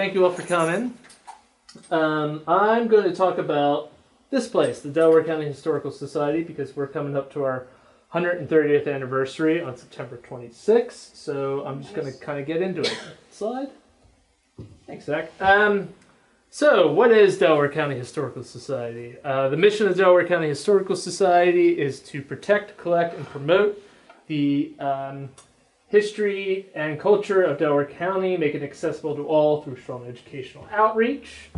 thank you all for coming. I'm going to talk about this place, the Delaware County Historical Society, because we're coming up to our 130th anniversary on September 26th. So I'm just going to kind of get into it. Slide. Thanks, Zach. So what is Delaware County Historical Society? The mission of the Delaware County Historical Society is to protect, collect, and promote the history and culture of Delaware County, make it accessible to all through strong educational outreach.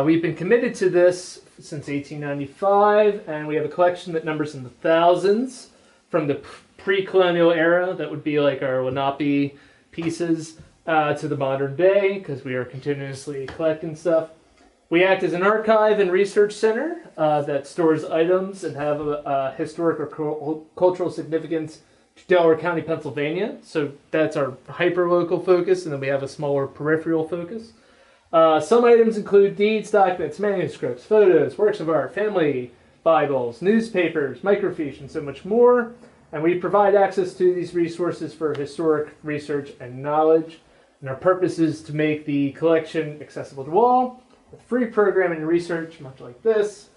We've been committed to this since 1895, and we have a collection that numbers in the thousands from the pre-colonial era, that would be like our Lenape pieces, to the modern day, because we are continuously collecting stuff. We act as an archive and research center that stores items and have a historic or cultural significance to Delaware County, Pennsylvania. So that's our hyper-local focus, and then we have a smaller peripheral focus. Some items include deeds, documents, manuscripts, photos, works of art, family Bibles, newspapers, microfiche, and so much more. And we provide access to these resources for historic research and knowledge. And our purpose is to make the collection accessible to all, with free programming and research, much like this,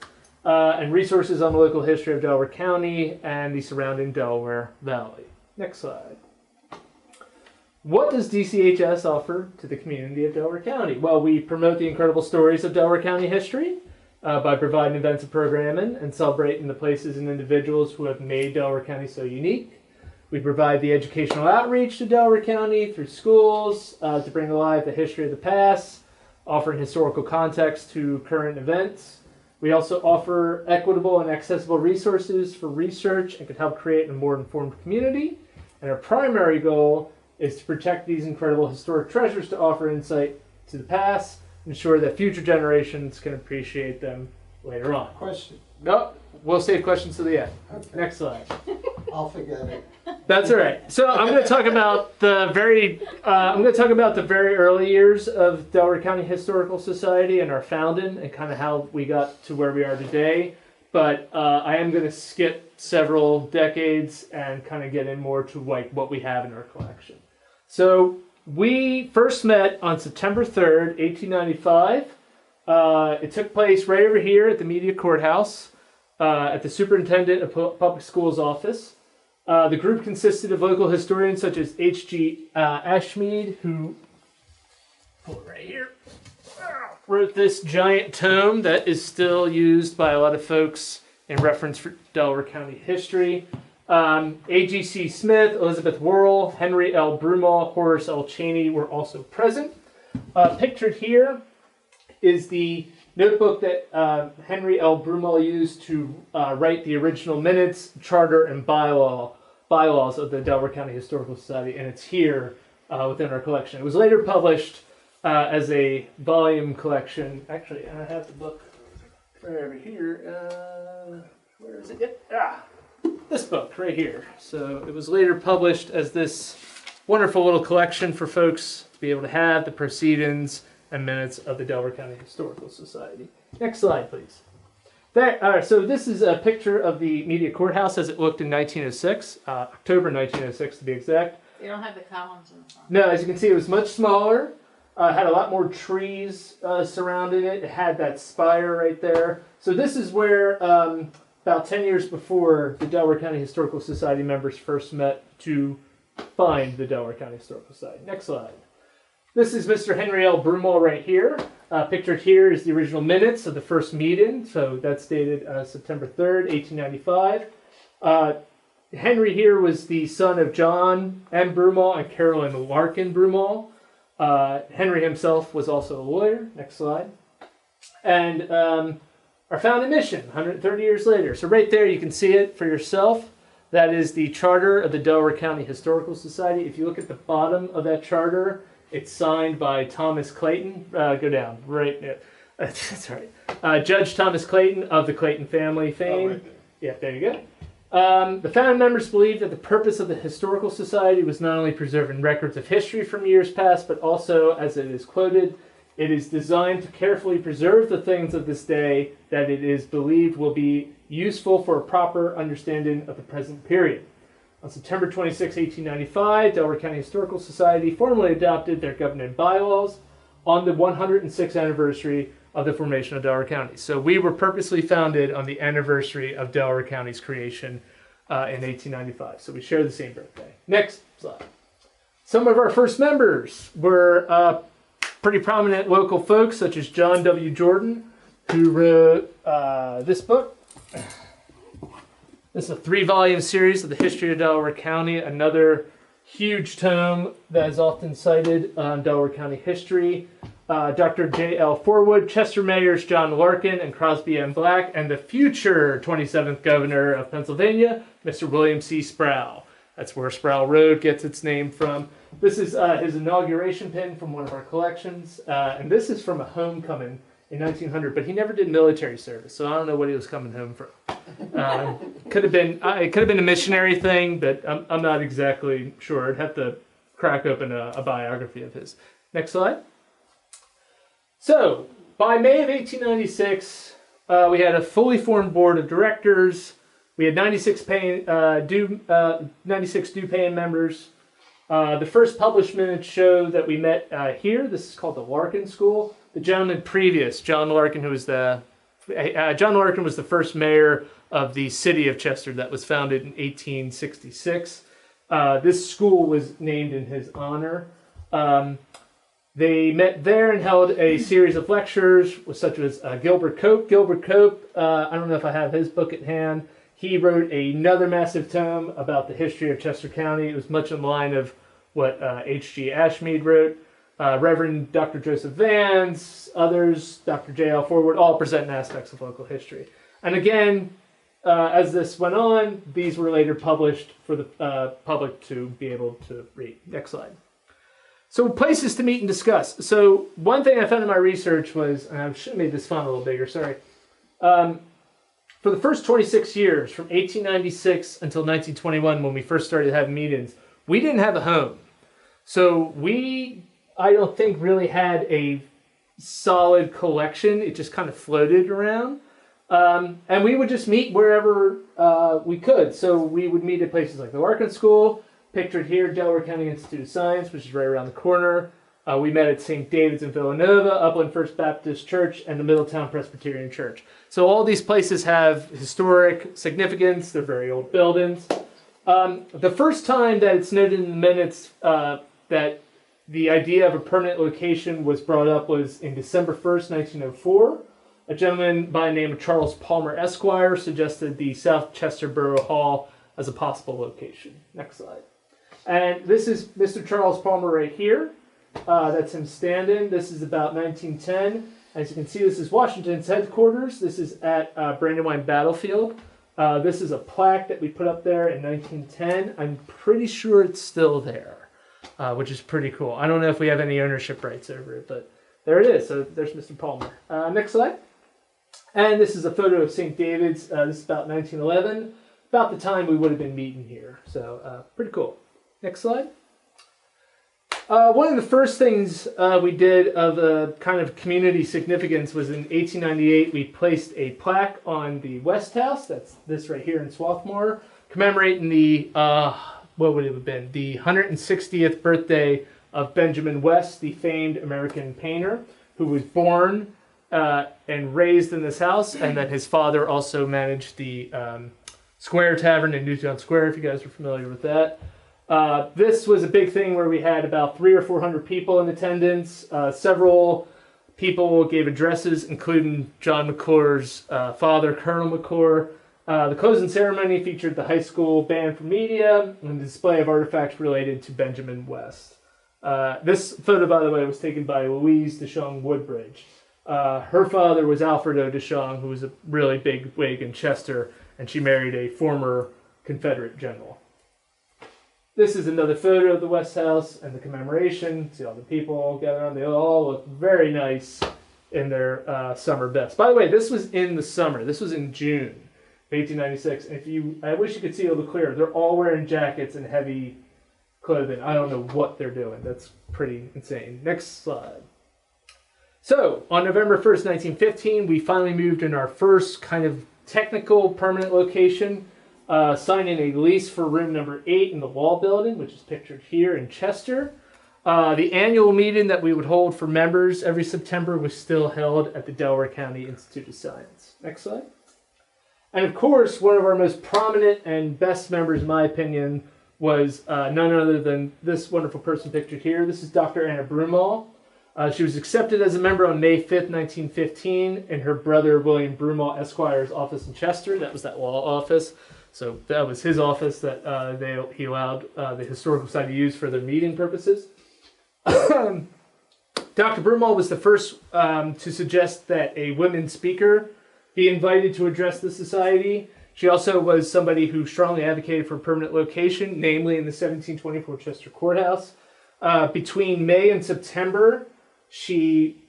and resources on the local history of Delaware County and the surrounding Delaware Valley. Next slide. What does DCHS offer to the community of Delaware County? Well, we promote the incredible stories of Delaware County history by providing events and programming and celebrating the places and individuals who have made Delaware County so unique. We provide the educational outreach to Delaware County through schools to bring alive the history of the past, offering historical context to current events. We also offer equitable and accessible resources for research and can help create a more informed community. And our primary goal is to protect these incredible historic treasures to offer insight to the past, ensure that future generations can appreciate them later on. Question. No, we'll save questions to the end. Okay. Next slide. I'll forget it. That's all right. So I'm going to talk about the very early years of Delaware County Historical Society and our founding and kind of how we got to where we are today. But I am going to skip several decades and kind of get in more to like what we have in our collection. So we first met on September 3rd, 1895. It took place right over here at the Media Courthouse at the Superintendent of Public Schools office. The group consisted of local historians such as H.G. Ashmead, who right here wrote this giant tome that is still used by a lot of folks in reference for Delaware County history. A.G.C. Smith, Elizabeth Worrell, Henry L. Broomall, Horace L. Cheney were also present. Pictured here is the notebook that Henry L. Broomall used to write the original minutes, charter, and bylaws of the Delaware County Historical Society, and it's here within our collection. It was later published as a volume collection. Actually, I have the book right over here. Where is it? This book right here. So it was later published as this wonderful little collection for folks to be able to have the proceedings and minutes of the Delaware County Historical Society. Next slide, please. There, so this is a picture of the Media Courthouse as it looked in 1906, October 1906 to be exact. They don't have the columns in the front. No, as you can see, it was much smaller. Had a lot more trees surrounding it. It had that spire right there. So this is where, about 10 years before, the Delaware County Historical Society members first met to find the Delaware County Historical Society. Next slide. This is Mr. Henry L. Broomall right here. Pictured here is the original minutes of the first meeting. So that's dated September 3rd, 1895. Henry here was the son of John M. Broomall and Carolyn Larkin Broomall. Henry himself was also a lawyer. Next slide. And our founding mission, 130 years later. So right there, you can see it for yourself. That is the charter of the Delaware County Historical Society. If you look at the bottom of that charter, it's signed by Thomas Clayton. Go down, right. That's right. Judge Thomas Clayton of the Clayton family fame. Right there. Yeah, there you go. The founding members believed that the purpose of the Historical Society was not only preserving records of history from years past, but also, as it is quoted, it is designed to carefully preserve the things of this day that it is believed will be useful for a proper understanding of the present period. On September 26, 1895, Delaware County Historical Society formally adopted their governing bylaws. on the 106th anniversary of the formation of Delaware County. So we were purposely founded on the anniversary of Delaware County's creation in 1895. So we share the same birthday. Next slide. Some of our first members were pretty prominent local folks, such as John W. Jordan, who wrote this book. This is a 3-volume series of the history of Delaware County, another huge tome that is often cited on Delaware County history. Dr. J.L. Forwood, Chester Mayors John Larkin and Crosby M. Black, and the future 27th governor of Pennsylvania, Mr. William C. Sproul. That's where Sproul Road gets its name from. This is his inauguration pin from one of our collections, and this is from a homecoming in 1900, but he never did military service, so I don't know what he was coming home from. It could have been a missionary thing, but I'm not exactly sure. I'd have to crack open a biography of his. Next slide. So, by May of 1896, we had a fully formed board of directors. We had 96 due-paying members. The first published minutes show that we met here. This is called the Larkin School. The gentleman previous, John Larkin, who was John Larkin was the first mayor of the city of Chester that was founded in 1866. This school was named in his honor. They met there and held a series of lectures, such as Gilbert Cope. Gilbert Cope, I don't know if I have his book at hand. He wrote another massive tome about the history of Chester County. It was much in the line of what H.G. Ashmead wrote. Reverend Dr. Joseph Vance, others, Dr. J.L. Forward, all presenting aspects of local history. And again, as this went on, these were later published for the public to be able to read. Next slide. So places to meet and discuss. So one thing I found in my research was, and I should have made this font a little bigger, sorry. For the first 26 years, from 1896 until 1921, when we first started having meetings, we didn't have a home. So I don't think really had a solid collection. It just kind of floated around. And we would just meet wherever we could. So we would meet at places like the Larkin School, pictured here, Delaware County Institute of Science, which is right around the corner. We met at St. David's in Villanova, Upland First Baptist Church, and the Middletown Presbyterian Church. So all these places have historic significance. They're very old buildings. The first time that it's noted in the minutes that the idea of a permanent location was brought up was in December 1st, 1904. A gentleman by the name of Charles Palmer, Esquire, suggested the South Chester Borough Hall as a possible location. Next slide. And this is Mr. Charles Palmer right here. That's him standing. This is about 1910. As you can see, this is Washington's headquarters. This is at Brandywine Battlefield. This is a plaque that we put up there in 1910. I'm pretty sure it's still there, which is pretty cool. I don't know if we have any ownership rights over it, but there it is. So there's Mr. Palmer. Next slide. And this is a photo of St. David's. This is about 1911, about the time we would have been meeting here. So pretty cool. Next slide. One of the first things we did of a kind of community significance was in 1898, we placed a plaque on the West House, that's this right here in Swarthmore, commemorating the, what would it have been, the 160th birthday of Benjamin West, the famed American painter, who was born and raised in this house, and then his father also managed the Square Tavern in Newtown Square, if you guys are familiar with that. This was a big thing where we had about 300 or 400 people in attendance. Several people gave addresses, including John McClure's father, Colonel McClure. The closing ceremony featured the high school band for media and a display of artifacts related to Benjamin West. This photo, by the way, was taken by Louise DeShong Woodbridge. Her father was Alfred O. DeShong, who was a really big wig in Chester, and she married a former Confederate general. This is another photo of the West House and the commemoration. See all the people all gathered around. They all look very nice in their summer best. By the way, this was in the summer. This was in June of 1896. I wish you could see a little clearer. They're all wearing jackets and heavy clothing. I don't know what they're doing. That's pretty insane. Next slide. So, on November 1st, 1915, we finally moved in our first kind of technical permanent location, signing a lease for room number 8 in the Wall Building, which is pictured here in Chester. The annual meeting that we would hold for members every September was still held at the Delaware County Institute of Science. Next slide. And of course, one of our most prominent and best members, in my opinion, was none other than this wonderful person pictured here. This is Dr. Anna Broomall. She was accepted as a member on May 5th, 1915, in her brother William Broomall Esquire's office in Chester. That was that law office. So that was his office that he allowed the Historical Society to use for their meeting purposes. Dr. Broomall was the first to suggest that a women speaker be invited to address the society. She also was somebody who strongly advocated for a permanent location, namely in the 1724 Chester Courthouse. Between May and September, she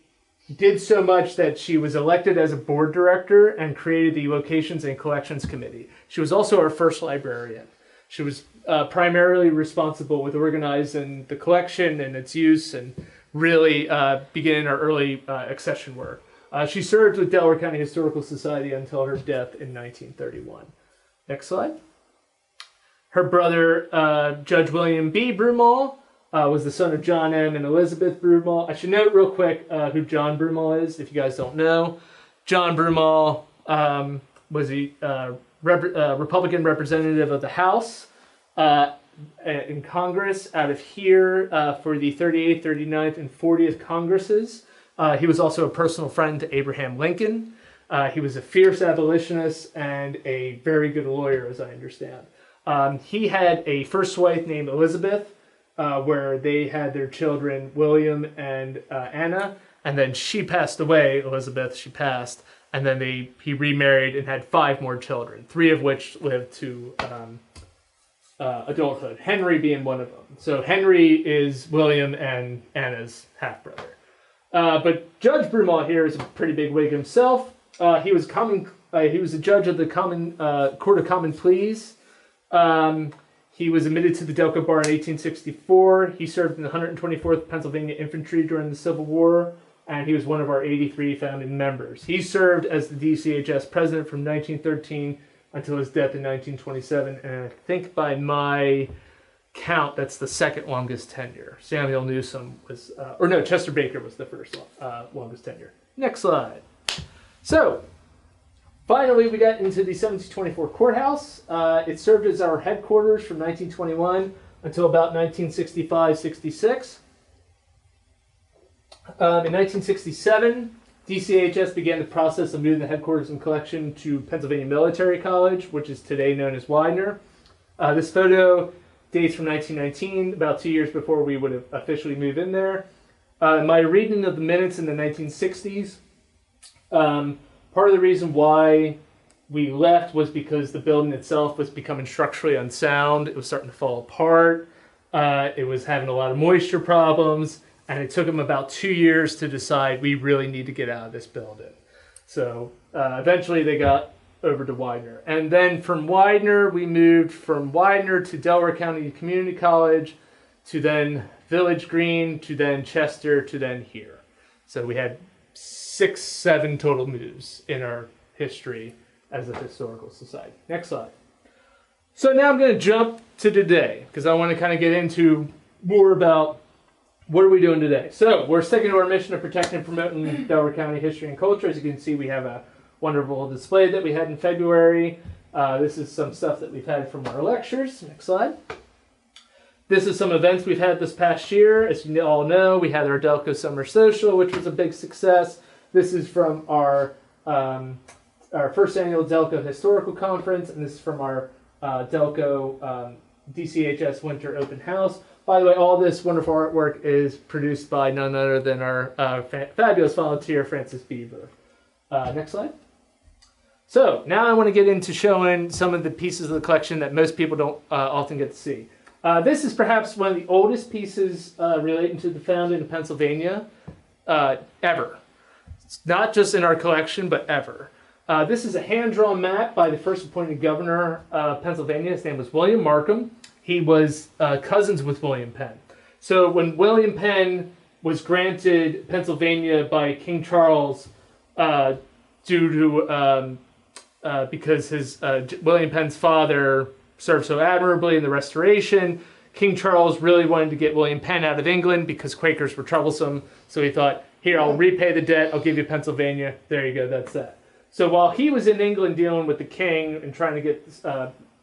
did so much that she was elected as a board director and created the Locations and Collections Committee. She was also our first librarian. She was primarily responsible with organizing the collection and its use and really beginning our early accession work. She served with Delaware County Historical Society until her death in 1931. Next slide. Her brother, Judge William B. Broomall, was the son of John M. and Elizabeth Broomall. I should note real quick who John Broomall is, if you guys don't know. John Broomall was a Republican representative of the House in Congress out of here for the 38th, 39th, and 40th Congresses. He was also a personal friend to Abraham Lincoln. He was a fierce abolitionist and a very good lawyer, as I understand. He had a first wife named Elizabeth, where they had their children, William and Anna, and then she passed away, Elizabeth, she passed, and then he remarried and had 5 more children, 3 of which lived to adulthood, Henry being one of them. So Henry is William and Anna's half-brother. But Judge Broomall here is a pretty big wig himself. He was a judge of the Court of Common Pleas. He was admitted to the Delco Bar in 1864. He served in the 124th Pennsylvania Infantry during the Civil War, and he was one of our 83 founding members. He served as the DCHS president from 1913 until his death in 1927, and I think by my count, that's the second longest tenure. Samuel Newsom was, Chester Baker was the first longest tenure. Next slide. So, finally, we got into the 1724 courthouse. It served as our headquarters from 1921 until about 1965-66. In 1967, DCHS began the process of moving the headquarters and collection to Pennsylvania Military College, which is today known as Widener. This photo dates from 1919, about 2 years before we would have officially moved in there. My reading of the minutes in the 1960s, part of the reason why we left was because the building itself was becoming structurally unsound. It was starting to fall apart. It was having a lot of moisture problems, and it took them about 2 years to decide we really need to get out of this building. So eventually they got over to Widener. And then from Widener, we moved from Widener to Delaware County Community College, to then Village Green, to then Chester, to then here. So we had 6, 7 total moves in our history as a historical society. Next slide. So now I'm going to jump to today, because I want to kind of get into more about what are we doing today. So we're sticking to our mission of protecting and promoting Delaware County history and culture. As you can see, we have a wonderful display that we had in February. This is some stuff that we've had from our lectures. Next slide. This is some events we've had this past year. As you all know, we had our Delco Summer Social, which was a big success. This is from our first annual Delco Historical Conference, and this is from our Delco DCHS Winter Open House. By the way, all this wonderful artwork is produced by none other than our fabulous volunteer, Francis Bieber. Next slide. So now I want to get into showing some of the pieces of the collection that most people don't often get to see. This is perhaps one of the oldest pieces relating to the founding of Pennsylvania ever. It's not just in our collection, but ever. This is a hand-drawn map by the first appointed governor of Pennsylvania. His name was William Markham. He was cousins with William Penn. So when William Penn was granted Pennsylvania by King Charles because his William Penn's father served so admirably in the Restoration, King Charles really wanted to get William Penn out of England because Quakers were troublesome. So he thought, here, I'll repay the debt. I'll give you Pennsylvania. There you go. That's that. So while he was in England dealing with the king and trying to get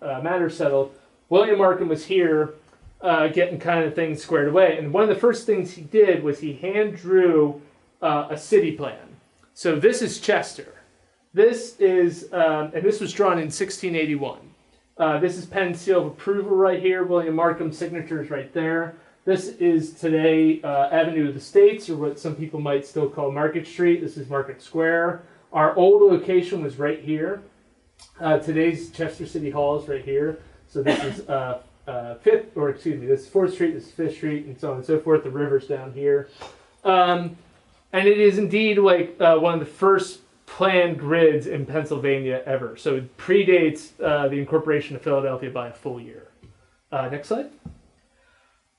matters settled, William Markham was here getting kind of things squared away. And one of the first things he did was he hand drew a city plan. So this is Chester. This is, and this was drawn in 1681. This is Penn's seal of approval right here. William Markham's signature is right there. This is today Avenue of the States, or what some people might still call Market Street. This is Market Square. Our old location was right here. Today's Chester City Hall is right here. So this is this is 4th Street, this is 5th Street, and so on and so forth. The river's down here. And it is indeed like one of the first planned grids in Pennsylvania ever. So it predates the incorporation of Philadelphia by a full year. Next slide.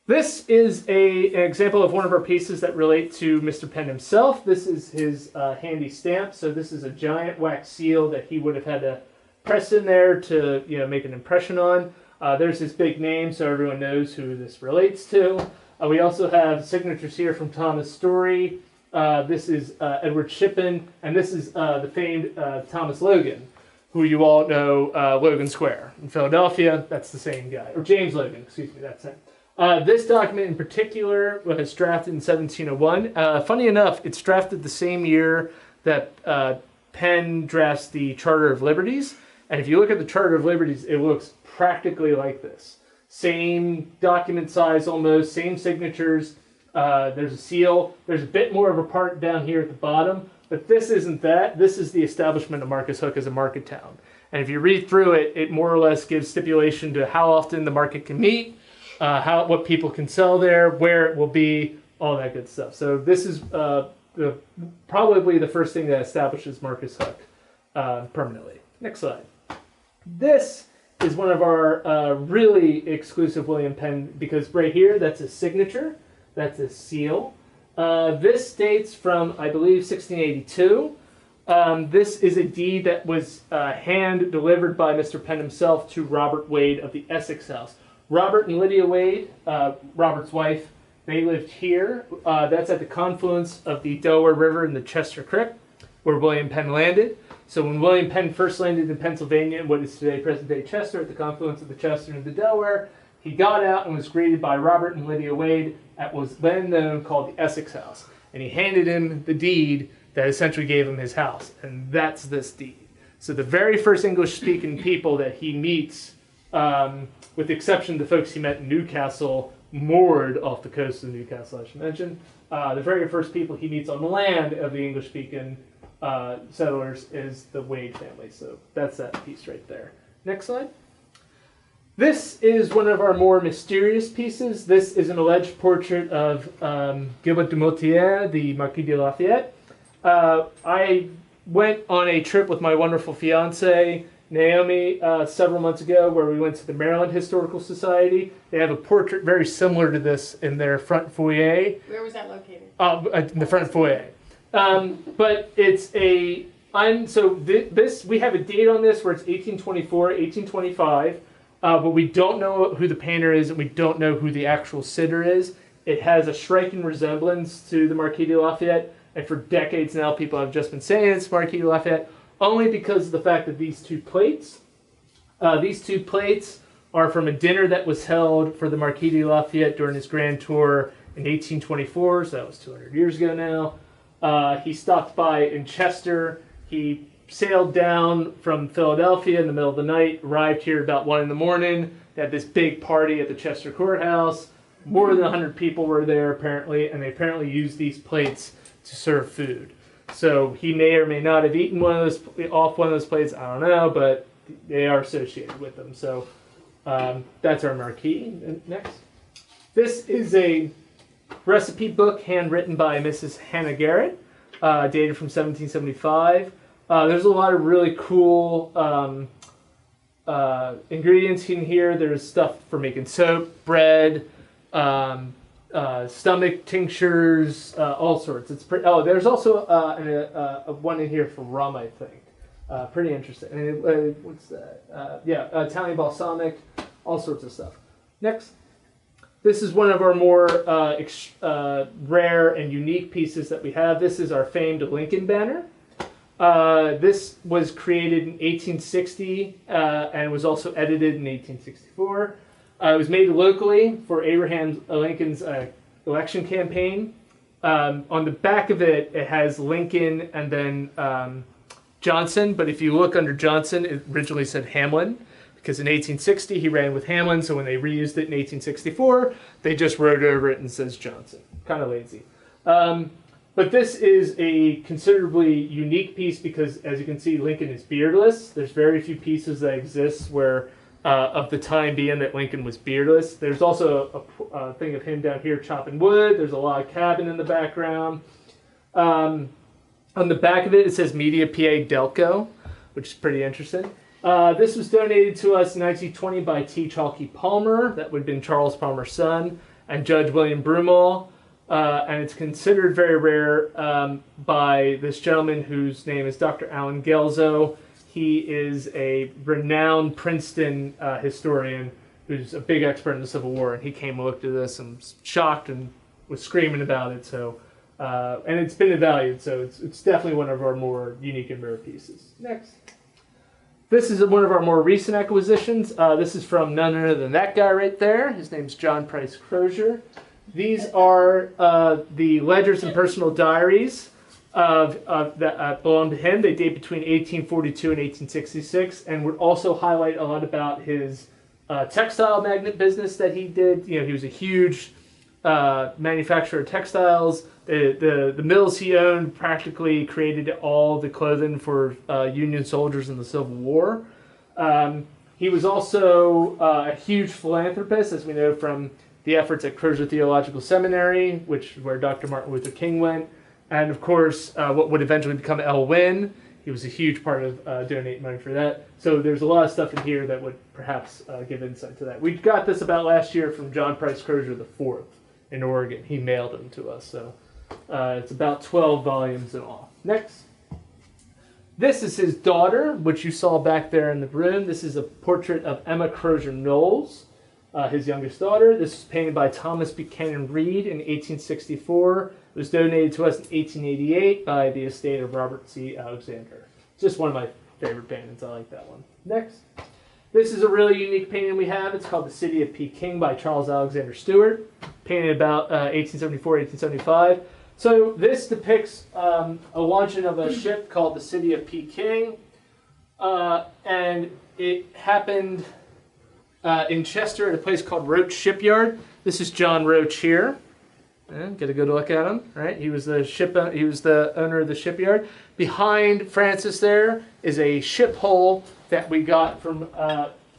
This is an example of one of our pieces that relate to Mr. Penn himself. This is his handy stamp. So this is a giant wax seal that he would have had to press in there to make an impression on. There's his big name, so everyone knows who this relates to. We also have signatures here from Thomas Story. This is Edward Shippen, and this is the famed Thomas Logan, who you all know, Logan Square in Philadelphia. That's the same guy. Or James Logan, excuse me, that's him. This document in particular was drafted in 1701. Funny enough, it's drafted the same year that Penn drafts the Charter of Liberties. And if you look at the Charter of Liberties, it looks practically like this. Same document size almost, same signatures. There's a seal. There's a bit more of a part down here at the bottom, but this isn't that. This is the establishment of Marcus Hook as a market town. And if you read through it, it more or less gives stipulation to how often the market can meet, what people can sell there, where it will be, all that good stuff. So this is probably the first thing that establishes Marcus Hook permanently. Next slide. This is one of our really exclusive William Penn, because right here, that's a signature. That's a seal. This dates from, I believe, 1682. This is a deed that was hand-delivered by Mr. Penn himself to Robert Wade of the Essex House. Robert and Lydia Wade, Robert's wife, they lived here. That's at the confluence of the Delaware River and the Chester Creek, where William Penn landed. So when William Penn first landed in Pennsylvania, what is today present-day Chester, at the confluence of the Chester and the Delaware, he got out and was greeted by Robert and Lydia Wade at what was then known called the Essex House. And he handed him the deed that essentially gave him his house. And that's this deed. So the very first English-speaking people that he meets, with the exception of the folks he met in Newcastle, moored off the coast of Newcastle, I should mention, the very first people he meets on the land of the English-speaking settlers is the Wade family. So that's that piece right there. Next slide. This is one of our more mysterious pieces. This is an alleged portrait of Gilbert de Motier, the Marquis de Lafayette. I went on a trip with my wonderful fiance, Naomi, several months ago, where we went to the Maryland Historical Society. They have a portrait very similar to this in their front foyer. Where was that located? In the front foyer. But it's a, this, we have a date on this where it's 1824, 1825. But we don't know who the painter is, and we don't know who the actual sitter is. It has a striking resemblance to the Marquis de Lafayette, and for decades now people have just been saying it's Marquis de Lafayette, only because of the fact that these two plates are from a dinner that was held for the Marquis de Lafayette during his grand tour in 1824, so that was 200 years ago now. He stopped by in Chester. He sailed down from Philadelphia in the middle of the night, arrived here about 1 in the morning. They had this big party at the Chester Courthouse. More than 100 people were there, apparently, and they apparently used these plates to serve food. So he may or may not have eaten off one of those plates, I don't know, but they are associated with them. So that's our marquee. Next. This is a recipe book handwritten by Mrs. Hannah Garrett, dated from 1775. There's a lot of really cool ingredients in here. There's stuff for making soap, bread, stomach tinctures, all sorts. It's there's also one in here for rum, I think. Pretty interesting. And what's that? Italian balsamic, all sorts of stuff. Next. This is one of our more rare and unique pieces that we have. This is our famed Lincoln banner. This was created in 1860 and was also edited in 1864. It was made locally for Abraham Lincoln's election campaign. On the back of it, it has Lincoln and then Johnson, but if you look under Johnson, it originally said Hamlin, because in 1860 he ran with Hamlin, so when they reused it in 1864, they just wrote over it and says Johnson. Kind of lazy. But this is a considerably unique piece because, as you can see, Lincoln is beardless. There's very few pieces that exist where, of the time being that Lincoln was beardless. There's also a thing of him down here chopping wood. There's a log cabin in the background. On the back of it, it says Media PA Delco, which is pretty interesting. This was donated to us in 1920 by T. Chalky Palmer. That would have been Charles Palmer's son, and Judge William Broomall. And it's considered very rare by this gentleman whose name is Dr. Alan Gelzo. He is a renowned Princeton historian who's a big expert in the Civil War, and he came and looked at this and was shocked and was screaming about it. So, and it's been evaluated, so it's definitely one of our more unique and rare pieces. Next. This is one of our more recent acquisitions. This is from none other than that guy right there. His name's John Price Crozier. These are the ledgers and personal diaries that belong to him. They date between 1842 and 1866, and would also highlight a lot about his textile magnet business that he did. You know, he was a huge manufacturer of textiles. The mills he owned practically created all the clothing for Union soldiers in the Civil War. He was also a huge philanthropist, as we know from the efforts at Crozier Theological Seminary, which is where Dr. Martin Luther King went, and of course what would eventually become El Win. He was a huge part of donating money for that. So there's a lot of stuff in here that would perhaps give insight to that. We got this about last year from John Price Crozier IV in Oregon. He mailed them to us. So it's about 12 volumes in all. Next. This is his daughter, which you saw back there in the room. This is a portrait of Emma Crozier Knowles, his youngest daughter. This was painted by Thomas Buchanan Reed in 1864. It was donated to us in 1888 by the estate of Robert C. Alexander. It's just one of my favorite paintings. I like that one. Next. This is a really unique painting we have. It's called The City of Peking by Charles Alexander Stewart, painted about 1874, 1875. So this depicts a launching of a ship called the City of Peking, and it happened in Chester at a place called Roach Shipyard. This is John Roach here. Get a good look at him, right? He was the owner of the shipyard. Behind Francis there is a ship hull that we got from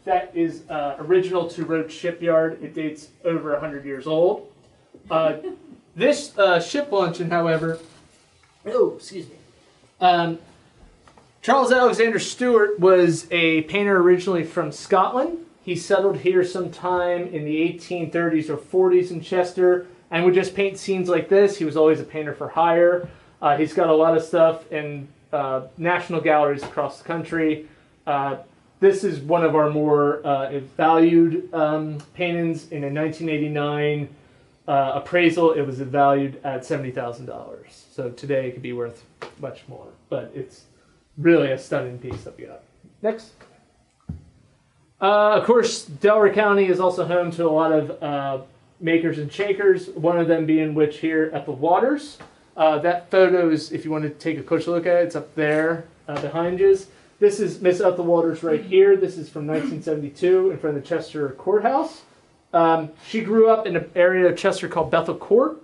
that is original to Roach Shipyard. It dates over 100 years old. This ship luncheon, however, Charles Alexander Stewart was a painter originally from Scotland. He settled here sometime in the 1830s or 40s in Chester and would just paint scenes like this. He was always a painter for hire. He's got a lot of stuff in national galleries across the country. This is one of our more valued paintings. In a 1989 appraisal, it was valued at $70,000. So today it could be worth much more, but it's really a stunning piece that we got. Next. Of course, Delaware County is also home to a lot of makers and shakers, one of them being which here at the Waters. That photo is, if you want to take a closer look at it, it's up there behind you. This is Miss Ethel Waters right here. This is from 1972 in front of the Chester Courthouse. She grew up in an area of Chester called Bethel Court.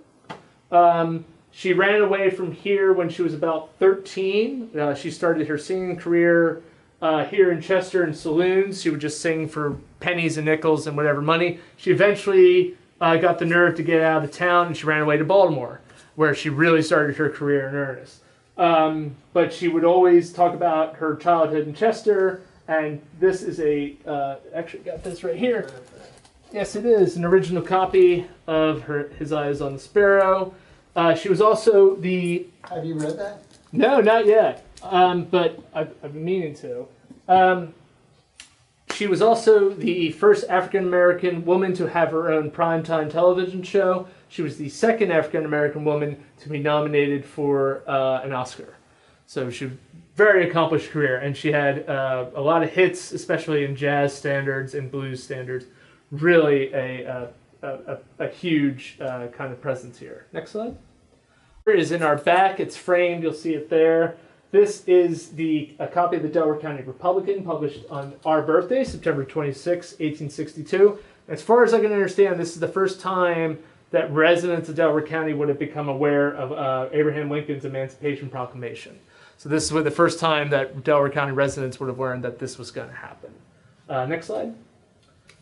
She ran away from here when she was about 13. She started her singing career here in Chester in saloons. She would just sing for pennies and nickels and whatever money. She eventually got the nerve to get out of town, and she ran away to Baltimore, where she really started her career in earnest. But she would always talk about her childhood in Chester, and this is actually got this right here. Yes, it is an original copy of His Eyes on the Sparrow. She was also the... Have you read that? No, not yet, but I've been meaning to. She was also the first African-American woman to have her own primetime television show. She was the second African-American woman to be nominated for an Oscar. So she was a very accomplished career, and she had a lot of hits, especially in jazz standards and blues standards. Really a huge kind of presence here. Next slide. Here is in our back. It's framed. You'll see it there. This is a copy of the Delaware County Republican, published on our birthday, September 26, 1862. As far as I can understand, this is the first time that residents of Delaware County would have become aware of Abraham Lincoln's Emancipation Proclamation. So this was the first time that Delaware County residents would have learned that this was going to happen. Next slide.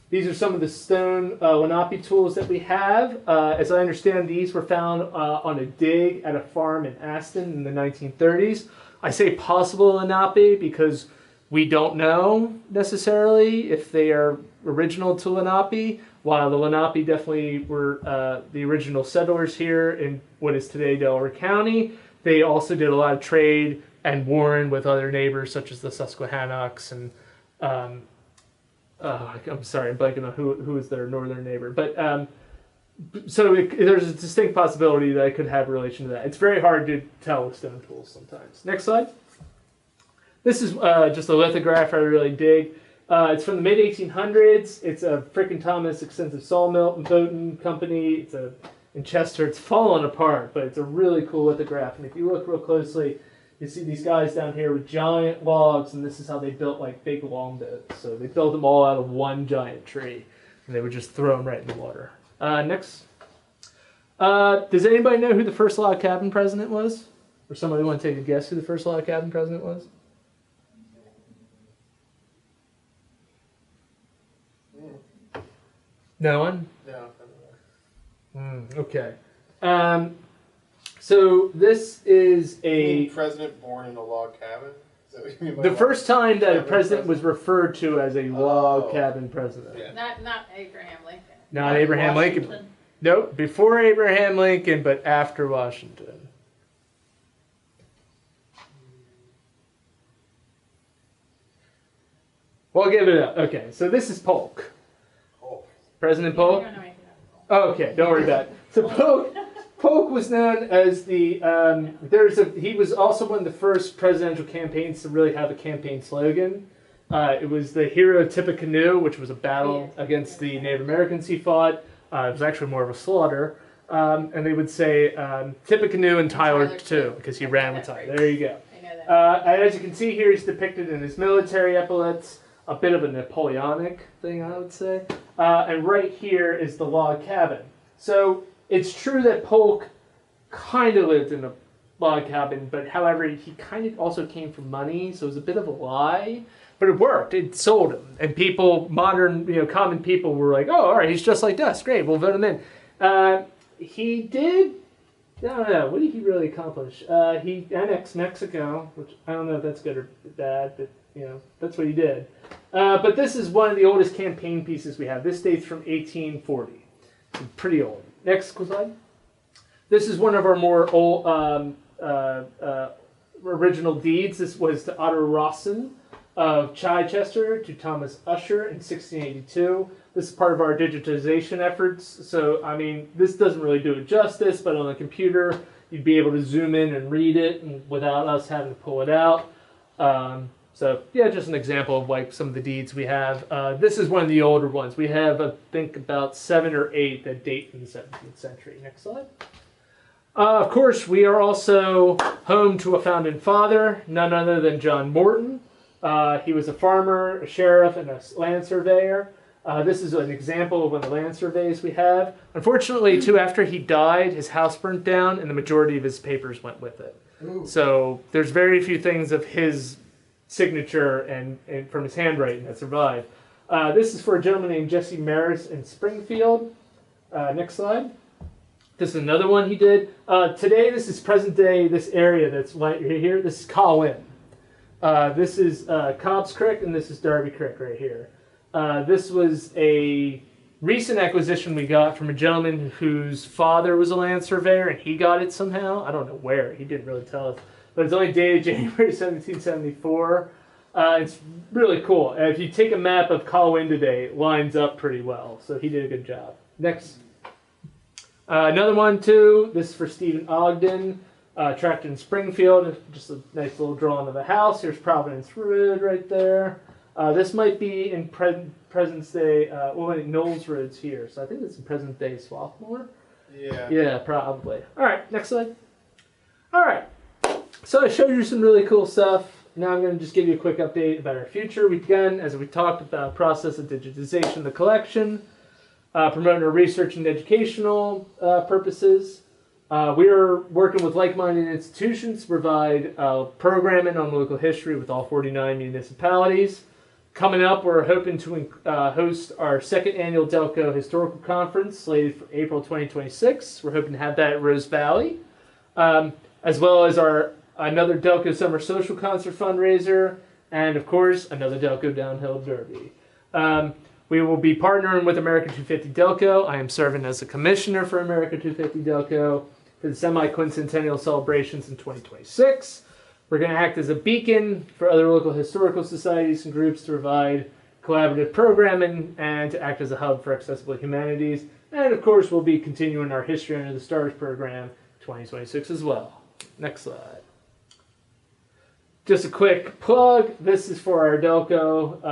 These are some of the stone Lenape tools that we have. As I understand, these were found on a dig at a farm in Aston in the 1930s. I say possible Lenape because we don't know necessarily if they are original to Lenape, while the Lenape definitely were the original settlers here in what is today Delaware County. They also did a lot of trade and warren with other neighbors such as the Susquehannocks and I'm sorry, I'm blanking on who is their northern neighbor. But so there's a distinct possibility that it could have a relation to that. It's very hard to tell with stone tools sometimes. Next slide. This is just a lithograph I really dig. It's from the mid-1800s. It's a frickin' Thomas Extensive Sawmill and Boating Company. It's in Chester. It's fallen apart, but it's a really cool lithograph. And if you look real closely, you see these guys down here with giant logs, and this is how they built like big longboats. So they built them all out of one giant tree, and they would just throw them right in the water. Next. Does anybody know who the first log cabin president was? Or somebody want to take a guess who the first log cabin president was? No one? No. Okay. So this is a president born in a log cabin. Is that what you mean by the first time that a president was referred to as a log cabin president. Yeah. Not Abraham Lincoln. Not Abraham Washington. Lincoln. Nope, before Abraham Lincoln, but after Washington. We'll give it up. Okay, so this is Polk. President Polk? I don't know anything about Oh, okay, don't worry about it. So Polk was known as the, he was also one of the first presidential campaigns to really have a campaign slogan. It was the Hero Tippecanoe, which was a battle against the Native Americans he fought. It was actually more of a slaughter. And they would say Tippecanoe and Tyler too, because he ran with Tyler. There you go. I know that. And as you can see here, he's depicted in his military epaulets, a bit of a Napoleonic thing, I would say. And right here is the log cabin. So it's true that Polk kind of lived in a log cabin, but however, he kind of also came from money, so it was a bit of a lie. But it worked. It sold him. And people, modern, common people were like, oh, all right, he's just like us. Great, we'll vote him in. He did, I don't know, what did he really accomplish? He annexed Mexico, which I don't know if that's good or bad, but, that's what he did. But this is one of the oldest campaign pieces we have. This dates from 1840. It's pretty old. Next slide. This is one of our more old original deeds. This was to Otto Rawson of Chichester to Thomas Usher in 1682. This is part of our digitization efforts. So, I mean, this doesn't really do it justice, but on a computer, you'd be able to zoom in and read it without us having to pull it out. So, yeah, just an example of like some of the deeds we have. This is one of the older ones. We have, I think, about 7 or 8 that date from the 17th century. Next slide. Of course, we are also home to a founding father, none other than John Morton. He was a farmer, a sheriff, and a land surveyor. This is an example of one of the land surveys we have. Unfortunately, too, after he died, his house burnt down, and the majority of his papers went with it. Ooh. So there's very few things of his signature and from his handwriting that survive. This is for a gentleman named Jesse Maris in Springfield. Next slide. This is another one he did. Today, this is present day, this area that's right here. This is Colwyn. This is Cobb's Creek, and this is Darby Creek right here. This was a recent acquisition we got from a gentleman whose father was a land surveyor, and he got it somehow. I don't know where. He didn't really tell us. But it's only dated January 1774. It's really cool. If you take a map of Colwyn today, it lines up pretty well. So he did a good job. Next. Another one, too. This is for Stephen Ogden. Tracked in Springfield. Just a nice little drawing of a house. Here's Providence Road right there. This might be in present day. Knowles Road's here. So I think it's in present day Swarthmore. Yeah. Yeah, probably. All right, next slide. All right. So I showed you some really cool stuff. Now I'm going to just give you a quick update about our future. We've begun, as we talked about, process of digitization of the collection, promoting our research and educational purposes. We are working with like-minded institutions to provide programming on local history with all 49 municipalities. Coming up, we're hoping to host our second annual Delco Historical Conference, slated for April 2026. We're hoping to have that at Rose Valley, as well as another Delco Summer Social Concert fundraiser, and of course, another Delco Downhill Derby. We will be partnering with America 250 Delco. I am serving as a commissioner for America 250 Delco for the semi-quincentennial celebrations in 2026. We're going to act as a beacon for other local historical societies and groups to provide collaborative programming and to act as a hub for accessible humanities. And of course, we'll be continuing our History Under the Stars program 2026 as well. Next slide. Just a quick plug. This is for our Delco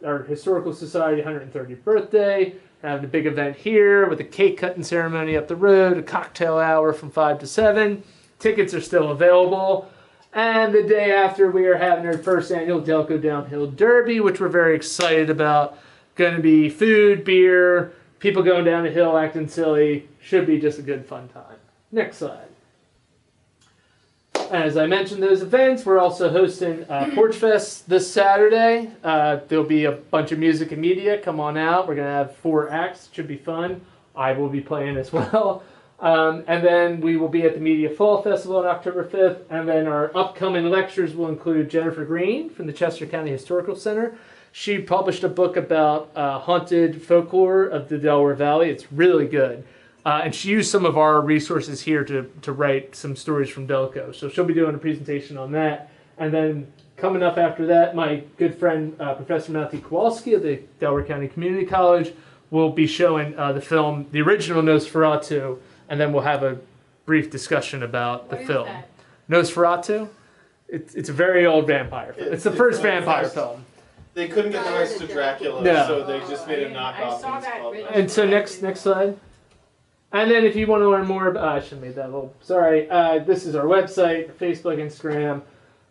our Historical Society 130th birthday. We're having a big event here with a cake cutting ceremony up the road, a cocktail hour from 5 to 7. Tickets are still available. And the day after, we are having our first annual Delco Downhill Derby, which we're very excited about. Going to be food, beer, people going down the hill acting silly. Should be just a good fun time. Next slide. As I mentioned those events, we're also hosting Porch Fest this Saturday. There'll be a bunch of music and media. Come on out. We're going to have 4 acts. It should be fun. I will be playing as well. And then we will be at the Media Fall Festival on October 5th. And then our upcoming lectures will include Jennifer Green from the Chester County Historical Center. She published a book about haunted folklore of the Delaware Valley. It's really good. And she used some of our resources here to write some stories from Delco. So she'll be doing a presentation on that. And then coming up after that, my good friend, Professor Matthew Kowalski of the Delaware County Community College will be showing the film, the original Nosferatu, and then we'll have a brief discussion about the film. Nosferatu? It's a very old vampire film. It's the first vampire film. They couldn't get the rights to Dracula, No. so they just made a knockoff. I saw that video. And so next slide. And then if you want to learn more about, I should have made that little, sorry, this is our website, Facebook, Instagram.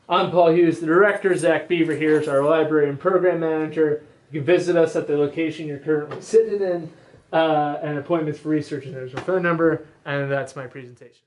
I'm Paul Hewes, the director. Zach Beaver here is our library and program manager. You can visit us at the location you're currently sitting in, and appointments for research, and there's our phone number, and that's my presentation.